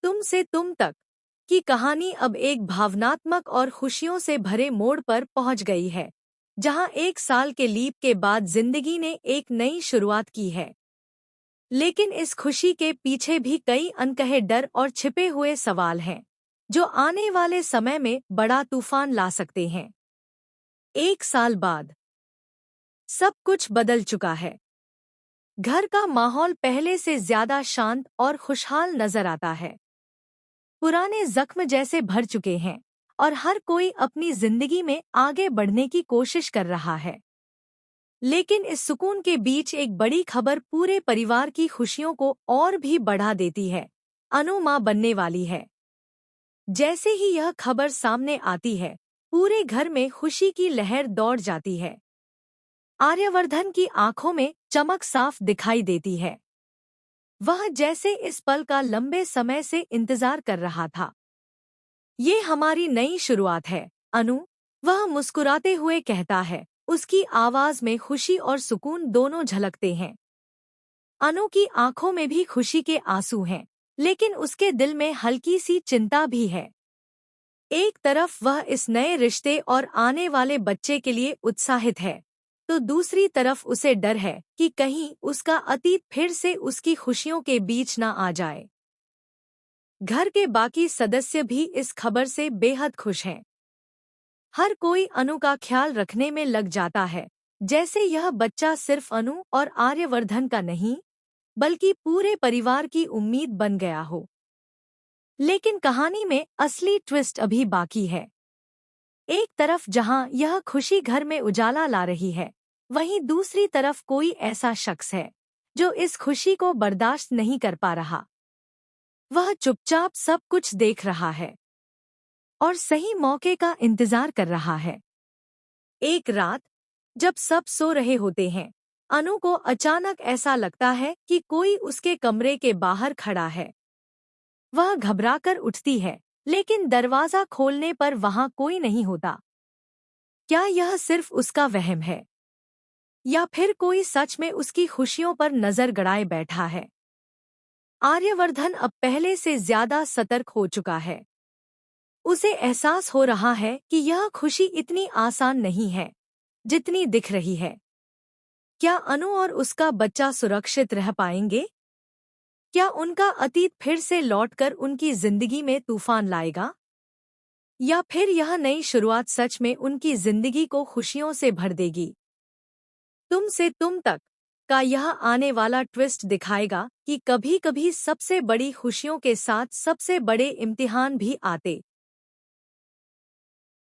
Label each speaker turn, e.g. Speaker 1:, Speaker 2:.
Speaker 1: तुम से तुम तक की कहानी अब एक भावनात्मक और खुशियों से भरे मोड़ पर पहुंच गई है, जहां 1 साल के लीप के बाद जिंदगी ने एक नई शुरुआत की है। लेकिन इस खुशी के पीछे भी कई अनकहे डर और छिपे हुए सवाल हैं, जो आने वाले समय में बड़ा तूफान ला सकते हैं। 1 साल बाद सब कुछ बदल चुका है। घर का माहौल पहले से ज्यादा शांत और खुशहाल नजर आता है। पुराने जख्म जैसे भर चुके हैं और हर कोई अपनी जिंदगी में आगे बढ़ने की कोशिश कर रहा है। लेकिन इस सुकून के बीच एक बड़ी खबर पूरे परिवार की खुशियों को और भी बढ़ा देती है। अनु मां बनने वाली है। जैसे ही यह खबर सामने आती है, पूरे घर में खुशी की लहर दौड़ जाती है। आर्यवर्धन की आंखों में चमक साफ दिखाई देती है। वह जैसे इस पल का लंबे समय से इंतजार कर रहा था। ये हमारी नई शुरुआत है, अनु, वह मुस्कुराते हुए कहता है। उसकी आवाज में खुशी और सुकून दोनों झलकते हैं। अनु की आंखों में भी खुशी के आंसू हैं, लेकिन उसके दिल में हल्की सी चिंता भी है। एक तरफ वह इस नए रिश्ते और आने वाले बच्चे के लिए उत्साहित है, तो दूसरी तरफ उसे डर है कि कहीं उसका अतीत फिर से उसकी खुशियों के बीच न आ जाए। घर के बाकी सदस्य भी इस खबर से बेहद खुश हैं। हर कोई अनु का ख्याल रखने में लग जाता है, जैसे यह बच्चा सिर्फ अनु और आर्यवर्धन का नहीं, बल्कि पूरे परिवार की उम्मीद बन गया हो। लेकिन कहानी में असली ट्विस्ट अभी बाकी है। एक तरफ जहां यह खुशी घर में उजाला ला रही है, वहीं दूसरी तरफ कोई ऐसा शख्स है जो इस खुशी को बर्दाश्त नहीं कर पा रहा। वह चुपचाप सब कुछ देख रहा है और सही मौके का इंतजार कर रहा है। एक रात, जब सब सो रहे होते हैं, अनु को अचानक ऐसा लगता है कि कोई उसके कमरे के बाहर खड़ा है। वह घबराकर उठती है, लेकिन दरवाजा खोलने पर वहां कोई नहीं होता। क्या यह सिर्फ उसका वहम है, या फिर कोई सच में उसकी खुशियों पर नजर गड़ाए बैठा है? आर्यवर्धन अब पहले से ज्यादा सतर्क हो चुका है। उसे एहसास हो रहा है कि यह खुशी इतनी आसान नहीं है जितनी दिख रही है। क्या अनु और उसका बच्चा सुरक्षित रह पाएंगे? क्या उनका अतीत फिर से लौटकर उनकी जिंदगी में तूफान लाएगा? या फिर यह नई शुरुआत सच में उनकी जिंदगी को खुशियों से भर देगी? तुम से तुम तक का यह आने वाला ट्विस्ट दिखाएगा कि कभी-कभी सबसे बड़ी खुशियों के साथ सबसे बड़े इम्तिहान भी आते